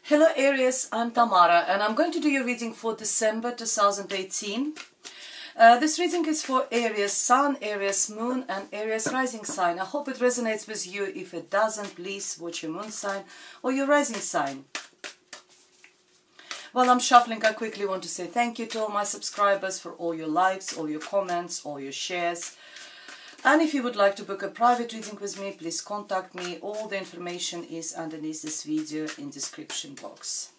Hello Aries, I'm Tamara and I'm going to do your reading for December 2018. This reading is for Aries Sun, Aries Moon and Aries Rising sign. I hope it resonates with you. If it doesn't, please watch your moon sign or your rising sign. While I'm shuffling, I quickly want to say thank you to all my subscribers for all your likes, all your comments, all your shares. And if you would like to book a private reading with me, please contact me. All the information is underneath this video in description box.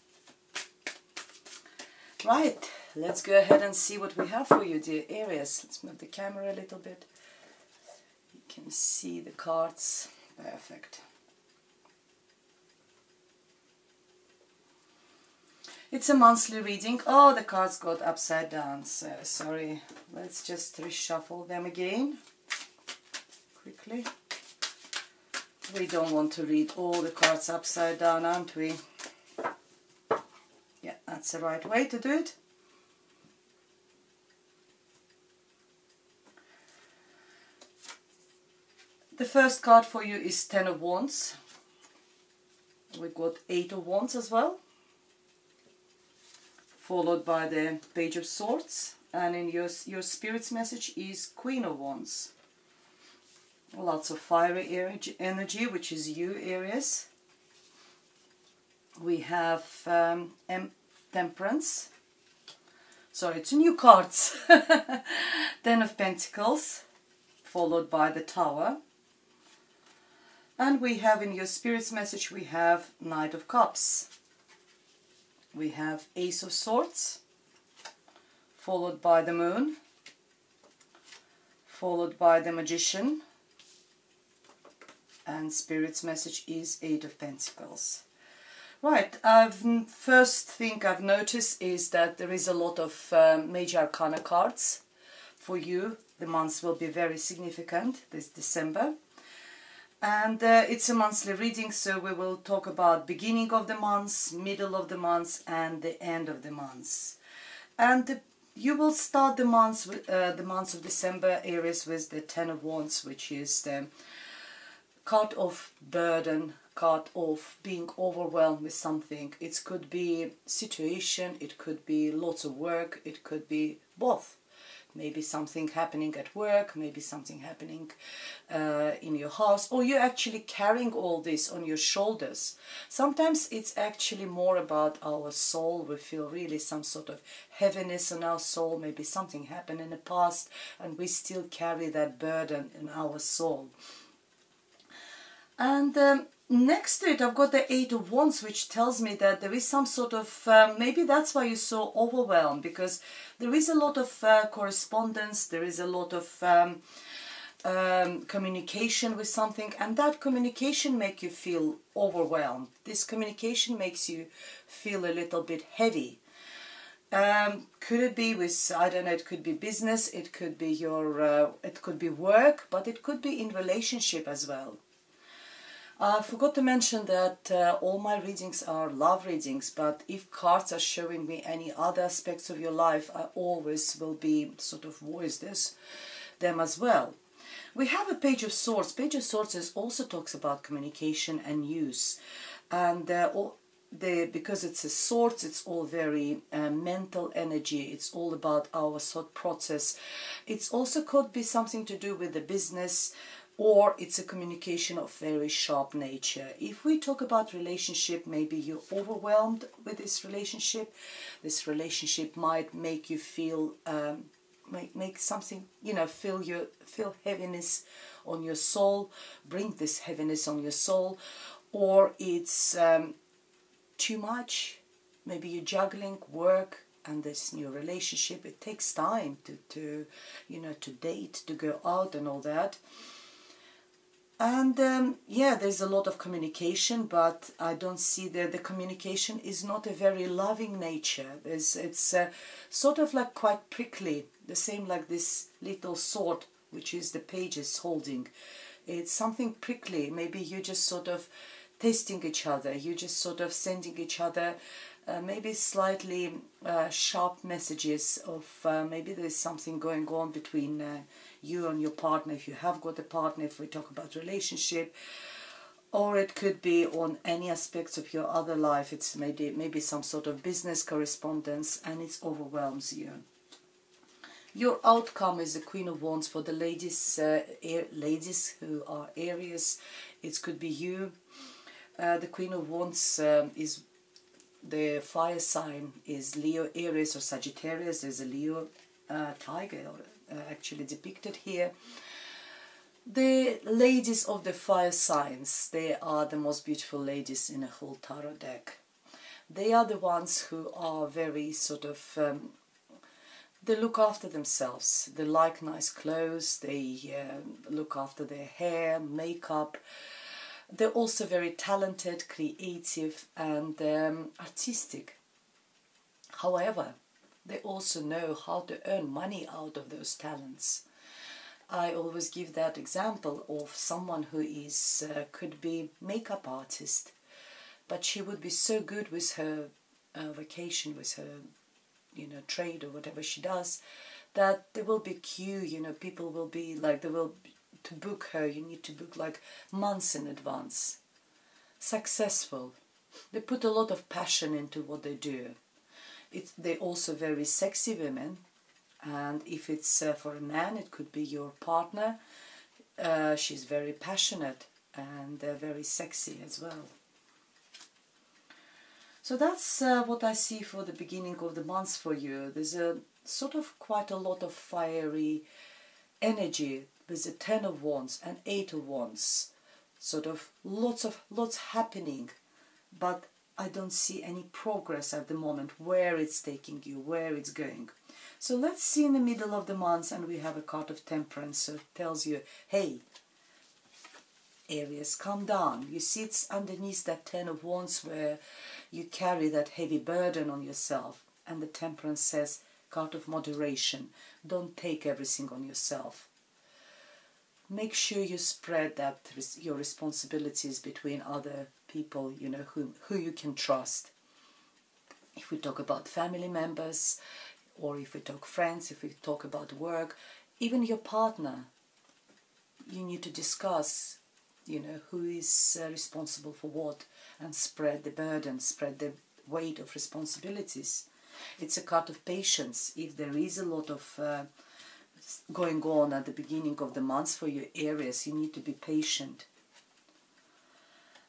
Right, let's go ahead and see what we have for you, dear Aries. Let's move the camera a little bit. You can see the cards. Perfect. It's a monthly reading. Oh, the cards got upside down, so sorry. Let's just reshuffle them again. Quickly. We don't want to read all the cards upside down, aren't we? Yeah, that's the right way to do it. The first card for you is Ten of Wands. We got Eight of Wands as well, followed by the Page of Swords, and in your spirit's message is Queen of Wands. Lots of fiery energy, which is you, Aries. We have Temperance. Sorry, it's new cards. Ten of Pentacles, followed by the Tower. And we have in your spirit's message, we have Knight of Cups. We have Ace of Swords, followed by the Moon, followed by the Magician. And Spirit's message is Eight of Pentacles. Right, first thing I've noticed is that there is a lot of major arcana cards for you. The months will be very significant this December. And it's a monthly reading, so we will talk about beginning of the months, middle of the months and the end of the months. And you will start the months of December, Aries, with the Ten of Wands, which is the card of burden, card of being overwhelmed with something. It could be situation, it could be lots of work, it could be both. Maybe something happening at work, maybe something happening in your house, or you're actually carrying all this on your shoulders. Sometimes it's actually more about our soul. We feel really some sort of heaviness in our soul. Maybe something happened in the past and we still carry that burden in our soul. And next to it, I've got the Eight of Wands, which tells me that there is some sort of, maybe that's why you're so overwhelmed, because there is a lot of correspondence, there is a lot of communication with something, and that communication makes you feel overwhelmed. This communication makes you feel a little bit heavy. Could it be with, I don't know, it could be business, it could be your, it could be work, but it could be in relationship as well. I forgot to mention that all my readings are love readings, but if cards are showing me any other aspects of your life, I always will be sort of voice them as well. We have a Page of Swords. Page of Swords also talks about communication and use, and because it's a swords, it's all very mental energy. It's all about our thought process. It's also could be something to do with the business, or it's a communication of very sharp nature. If we talk about relationship, maybe you're overwhelmed with this relationship. This relationship might make you feel, make something, you know, feel heaviness on your soul, bring this heaviness on your soul, or it's too much. Maybe you're juggling work and this new relationship. It takes time to you know, to date, to go out and all that. And yeah, there's a lot of communication, but I don't see that the communication is not a very loving nature. It's sort of like quite prickly, the same like this little sword, which is the page is holding. It's something prickly. Maybe you're just sort of testing each other. You're just sort of sending each other maybe slightly sharp messages of maybe there's something going on between you and your partner, if you have got a partner, if we talk about relationship, Or it could be on any aspects of your other life. It's maybe some sort of business correspondence, and it overwhelms you. Your outcome is the Queen of Wands for the ladies, ladies who are Aries. It could be you. The Queen of Wands is the fire sign is Leo, Aries or Sagittarius. There's a Leo tiger actually depicted here. The ladies of the fire signs, they are the most beautiful ladies in a whole tarot deck. They are the ones who are very sort of, they look after themselves. They like nice clothes, they look after their hair, makeup. They're also very talented, creative and artistic. However, they also know how to earn money out of those talents. I always give that example of someone who is could be makeup artist, but she would be so good with her vocation, with her, you know, trade or whatever she does, that there will be queue. You know, people will be like, they will to book her. You need to book like months in advance. Successful. They put a lot of passion into what they do. They're also very sexy women. And if it's for a man, it could be your partner. She's very passionate and very sexy as well. So that's what I see for the beginning of the month for you. There's a sort of quite a lot of fiery energy with the 10 of Wands and 8 of Wands. Sort of lots happening, but I don't see any progress at the moment, where it's taking you, where it's going. So let's see in the middle of the month, and we have a card of Temperance, so it tells you, hey, Aries, calm down. You see it's underneath that 10 of Wands where you carry that heavy burden on yourself, and the Temperance says, card of moderation, don't take everything on yourself. Make sure you spread that your responsibilities between other people, you know, who you can trust. If we talk about family members, or if we talk friends, if we talk about work, even your partner, you need to discuss, you know, who is responsible for what, and spread the burden, spread the weight of responsibilities. It's a card of patience. If there is a lot of going on at the beginning of the month for your Aries, you need to be patient.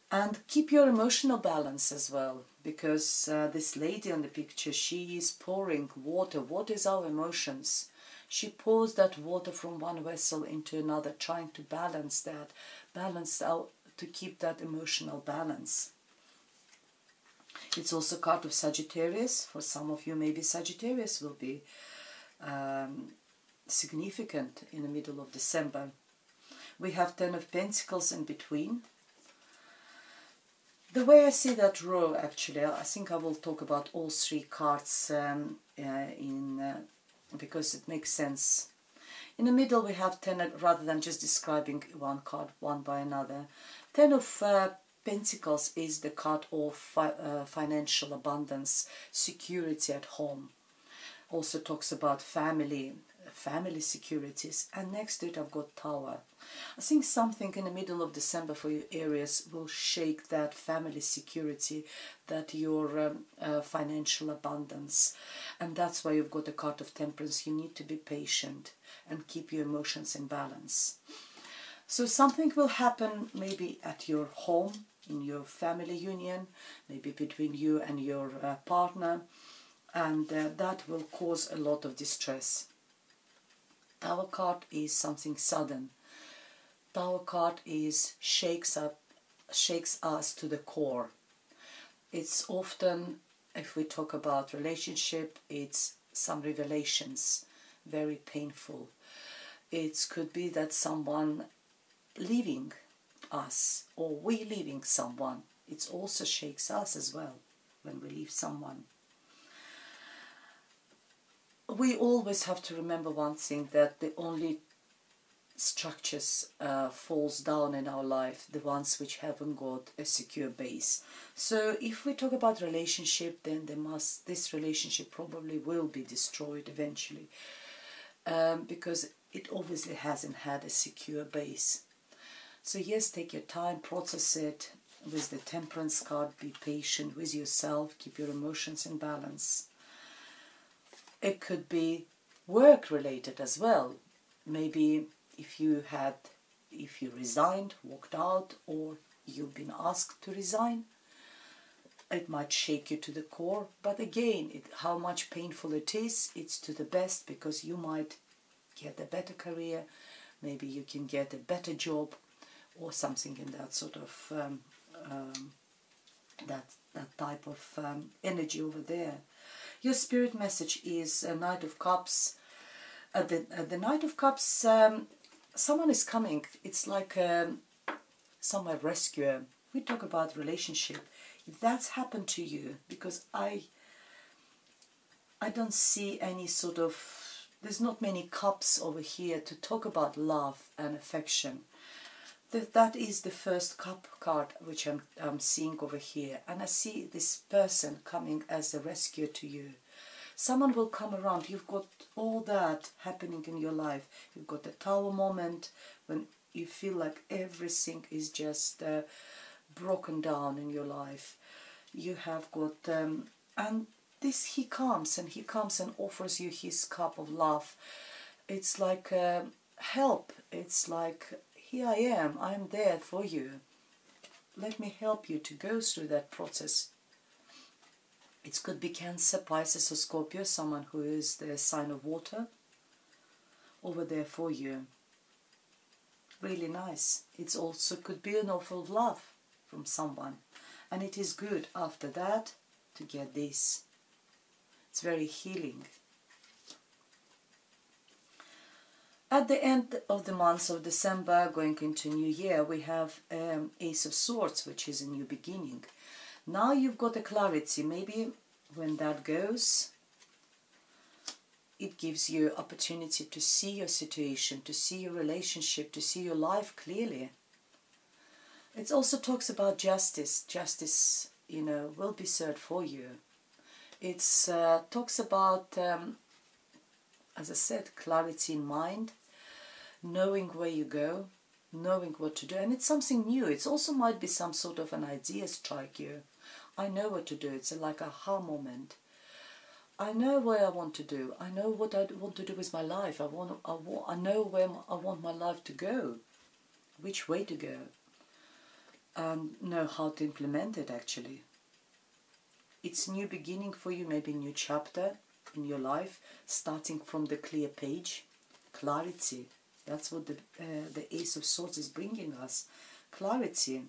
And keep your emotional balance as well, because this lady on the picture, she is pouring water. What is our emotions? She pours that water from one vessel into another, trying to balance out, to keep that emotional balance. It's also a card of Sagittarius. For some of you, maybe Sagittarius will be significant in the middle of December. We have 10 of Pentacles in between. The way I see that row, actually, I think I will talk about all three cards because it makes sense. In the middle we have 10, rather than just describing one card one by another. 10 of Pentacles is the card of financial abundance, security at home. Also talks about family securities, and next to it I've got Tower. I think something in the middle of December for you Aries will shake that family security, that your financial abundance, and that's why you've got a card of Temperance. You need to be patient and keep your emotions in balance. So something will happen maybe at your home, in your family union, maybe between you and your partner, and that will cause a lot of distress. Tower card is something sudden. Tower card is shakes us to the core. It's often, if we talk about relationship, it's some revelations, very painful. It could be that someone leaving us, or we leaving someone. It also shakes us as well when we leave someone. We always have to remember one thing, that the only structures falls down in our life, the ones which haven't got a secure base. So if we talk about relationship, then this relationship probably will be destroyed eventually, because it obviously hasn't had a secure base. So yes, take your time, process it. With the Temperance card, be patient with yourself, keep your emotions in balance. It could be work related as well. Maybe if you resigned, walked out, or you've been asked to resign, it might shake you to the core. But again, how much painful it is, it's to the best, because you might get a better career, maybe you can get a better job, or something in that sort of that type of energy over there. Your spirit message is a Knight of Cups. The Knight of Cups, someone is coming. It's like someone rescuer. We talk about relationship. If that's happened to you, because I don't see any sort of, there's not many cups over here to talk about love and affection. That is the first cup card which I'm seeing over here, and I see this person coming as a rescuer to you. Someone will come around. You've got all that happening in your life. You've got the Tower moment when you feel like everything is just broken down in your life. You have got and this he comes and offers you his cup of love. It's like help. It's like, here I am, I'm there for you. Let me help you to go through that process. It could be Cancer, Pisces or Scorpio, someone who is the sign of water, over there for you. Really nice. It also could be an offer of love from someone. And it is good after that to get this. It's very healing. At the end of the month of December, going into New Year, we have Ace of Swords, which is a new beginning. Now you've got a clarity. Maybe when that goes, it gives you opportunity to see your situation, to see your relationship, to see your life clearly. It also talks about justice. Justice, you know, will be served for you. It talks about, as I said, clarity in mind, knowing where you go, knowing what to do. And it's something new. It also might be some sort of an idea strike you. I know what to do. It's like a aha moment. I know where I want to do. I know what I want to do with my life. I know where I want my life to go, which way to go, and know how to implement it actually. It's a new beginning for you, maybe a new chapter in your life, starting from the clear page. Clarity. That's what the Ace of Swords is bringing us. Clarity.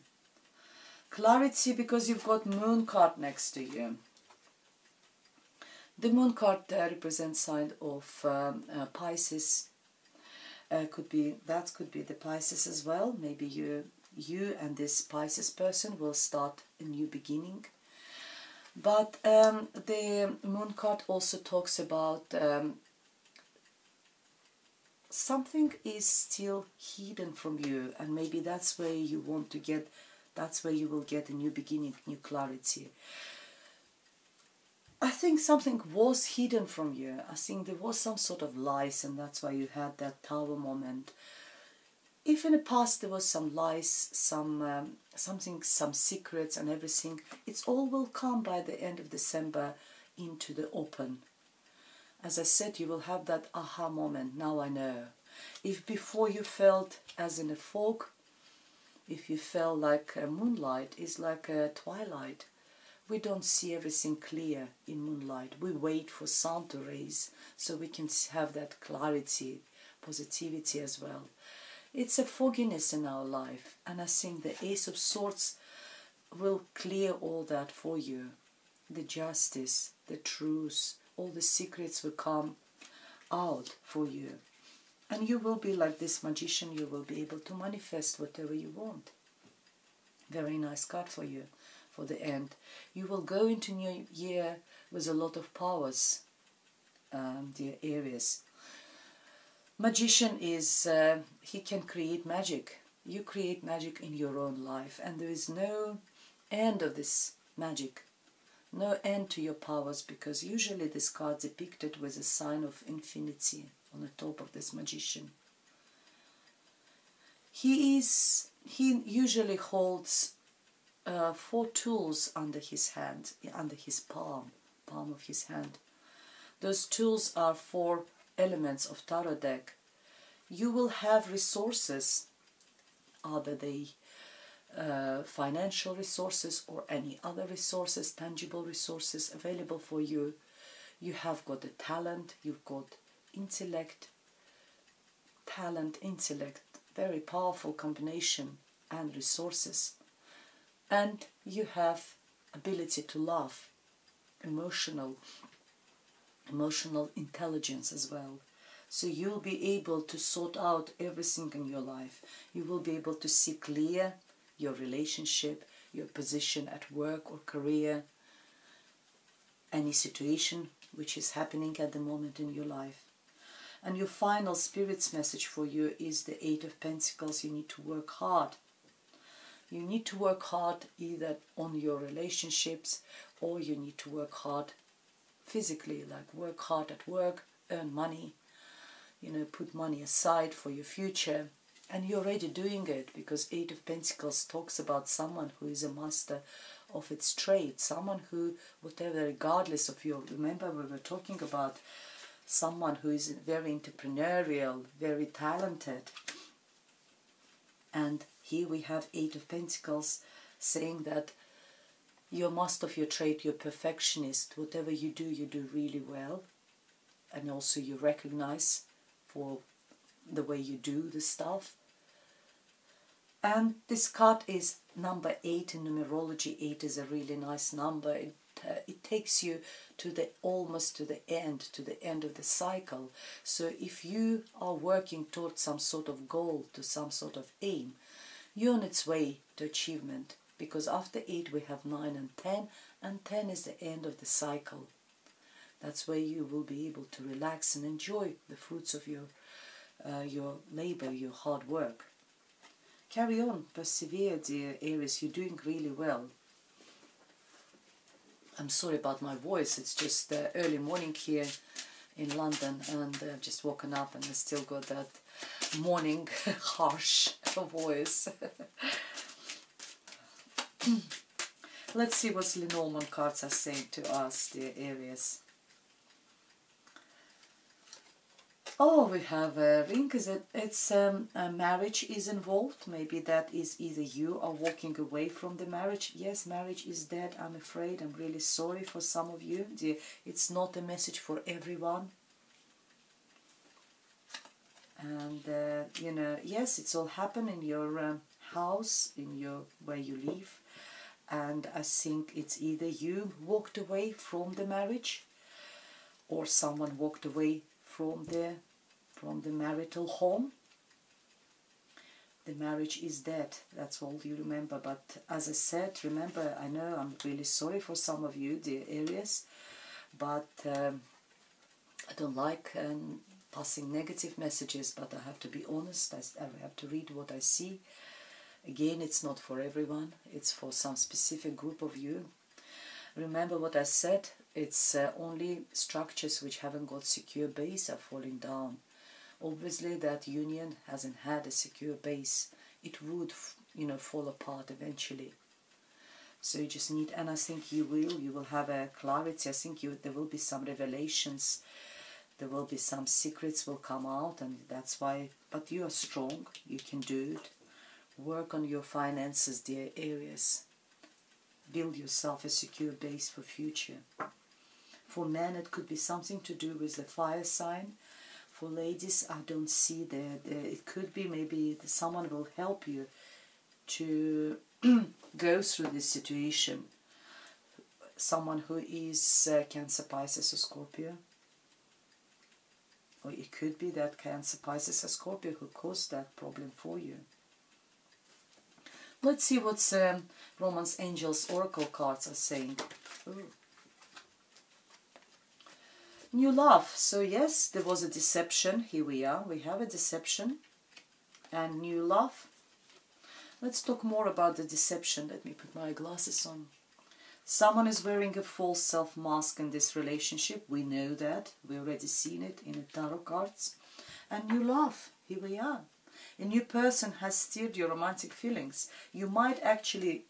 Clarity, because you've got Moon card next to you. The Moon card represents sign of Pisces. Could be the Pisces as well. Maybe you and this Pisces person will start a new beginning. But the Moon card also talks about something is still hidden from you, and maybe that's where you want to get, that's where you will get a new beginning, new clarity. I think something was hidden from you. I think there was some sort of lies, and that's why you had that Tower moment. If in the past there was some lies, some secrets and everything, it's all will come by the end of December into the open. As I said, you will have that aha moment. Now I know. If before you felt as in a fog, if you felt like a moonlight is like a twilight, we don't see everything clear in moonlight. We wait for sun to raise so we can have that clarity, positivity as well. It's a fogginess in our life, and I think the Ace of Swords will clear all that for you. The justice, the truth, all the secrets will come out for you. And you will be like this magician, you will be able to manifest whatever you want. Very nice card for you, for the end. You will go into New Year with a lot of powers, dear Aries. Magician is, he can create magic. You create magic in your own life, and there is no end of this magic. No end to your powers, because usually this card is depicted with a sign of infinity on the top of this magician. He usually holds 4 tools under his hand, under his palm of his hand. Those tools are 4 elements of tarot deck. You will have resources, either they financial resources or any other resources, tangible resources available for you. You have got the talent, you've got intellect, very powerful combination, and resources. And you have ability to love, emotional intelligence as well. So you'll be able to sort out everything in your life. You will be able to see clear your relationship, your position at work or career, any situation which is happening at the moment in your life. And your final spirit's message for you is the 8 of Pentacles. You need to work hard. You need to work hard either on your relationships, or you need to work hard physically, like work hard at work, earn money, put money aside for your future. And you're already doing it, because 8 of Pentacles talks about someone who is a master of its trade, someone who, whatever, regardless of your, remember we were talking about someone who is very entrepreneurial, very talented. And here we have 8 of Pentacles saying that you're master of your trade, you're perfectionist, whatever you do really well. And also you recognize for the way you do the stuff. And this card is number 8 in numerology. 8 is a really nice number. It takes you to almost to the end of the cycle. So if you are working towards some sort of goal, to some sort of aim, you're on its way to achievement, because after 8 we have 9 and 10 is the end of the cycle. That's where you will be able to relax and enjoy the fruits of your labor, your hard work. Carry on, persevere, dear Aries. You're doing really well. I'm sorry about my voice. It's just early morning here in London, and I've just woken up and I still got that morning harsh voice. Let's see what Lenormand cards are saying to us, dear Aries. Oh, we have a ring. It's a marriage is involved. Maybe that is either you are walking away from the marriage. Yes, marriage is dead, I'm afraid. I'm really sorry for some of you. It's not a message for everyone. And, yes, it's all happened in your house, where you live. And I think it's either you walked away from the marriage, or someone walked away from the marital home. The marriage is dead, that's all you remember. But as I said, remember, I know I'm really sorry for some of you, dear Aries, but I don't like passing negative messages, but I have to be honest. I have to read what I see. Again, it's not for everyone, it's for some specific group of you. Remember what I said, it's only structures which haven't got secure base are falling down. Obviously that union hasn't had a secure base. It would, fall apart eventually. So you just need, and I think you will have a clarity. I think there will be some revelations. There will be some secrets will come out, and that's why, but you are strong, you can do it. Work on your finances, dear Aries. Build yourself a secure base for future. For men, it could be something to do with the fire sign. For ladies, I don't see it could be maybe someone will help you to go through this situation. Someone who is Cancer, Pisces or Scorpio. Or it could be that Cancer, Pisces or Scorpio who caused that problem for you. Let's see what Romance Angels Oracle cards are saying. Ooh. New love. So yes, there was a deception. Here we are. We have a deception and new love. Let's talk more about the deception. Let me put my glasses on. Someone is wearing a false self-mask in this relationship. We know that. We already seen it in the tarot cards. And new love. Here we are. A new person has steered your romantic feelings. You might actually,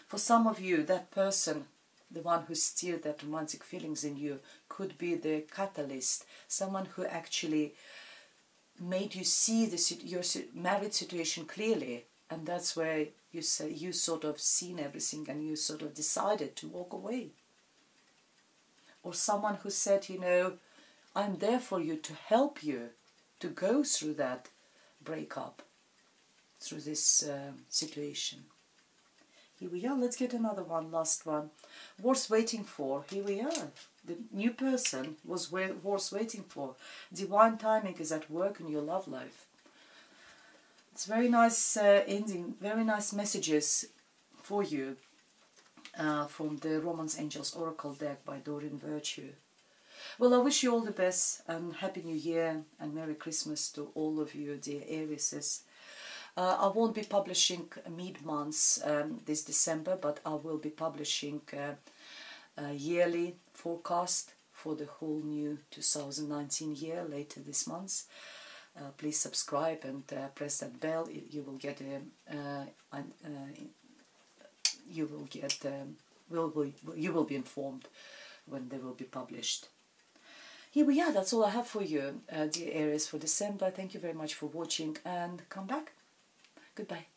for some of you, that person, the one who steered that romantic feelings in you, could be the catalyst. Someone who actually made you see your married situation clearly. And that's where you say you sort of seen everything and you sort of decided to walk away. Or someone who said, you know, I'm there for you to help you to go through that breakup, through this situation. Here we are. Let's get another one, last one. Worth waiting for. Here we are. The new person was worth waiting for. Divine timing is at work in your love life. It's very nice ending, very nice messages for you from the Romance Angels Oracle deck by Doreen Virtue. Well, I wish you all the best and Happy New Year and Merry Christmas to all of you, dear Aries. I won't be publishing mid-months this December, but I will be publishing a yearly forecast for the whole new 2019 year later this month. Please subscribe and press that bell. You will get you will be informed when they will be published. Here we are. That's all I have for you, dear Aries, for December. Thank you very much for watching and come back. Goodbye.